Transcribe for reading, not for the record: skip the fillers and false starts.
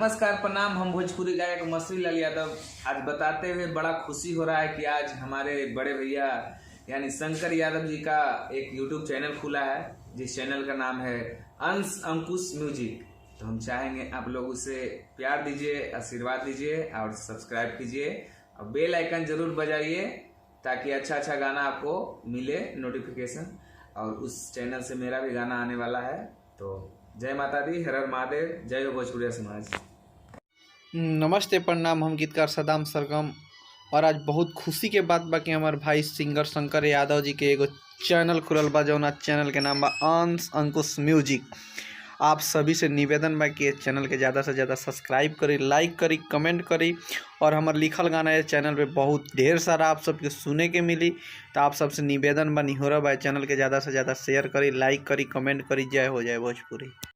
नमस्कार प्रणाम। हम भोजपुरी गायक मसरी लाल यादव आज बताते हुए बड़ा खुशी हो रहा है कि आज हमारे बड़े भैया यानी शंकर यादव जी का एक यूट्यूब चैनल खुला है, जिस चैनल का नाम है अंश अंकुश म्यूजिक। तो हम चाहेंगे आप लोग उसे प्यार दीजिए, आशीर्वाद दीजिए और सब्सक्राइब कीजिए और बेल आइकन जरूर बजाइए ताकि अच्छा अच्छा गाना आपको मिले नोटिफिकेशन। और उस चैनल से मेरा भी गाना आने वाला है। तो जय माता दी, हर हर महादेव, जय हो भोजपुरिया समाज। नमस्ते प्रणाम। हम गीतकार सदाम सरगम और आज बहुत खुशी के बात बा कि हमार भाई सिंगर शंकर यादव जी के एगो चैनल खुलल बा, जौना चैनल के नाम बा अंश अंकुश म्यूजिक। आप सभी से निवेदन बा कि इस चैनल के ज़्यादा से ज़्यादा सब्सक्राइब करी, लाइक करी, कमेंट करी और हमार लिखल गाना इस चैनल पे बहुत ढेर सारा आप सबके सुने के मिली। तो आप सबसे निवेदन बा, निहोरा बा, चैनल के ज़्यादा से ज़्यादा शेयर करी, लाइक करी, कमेंट करी। जय हो, जय भोजपुरी।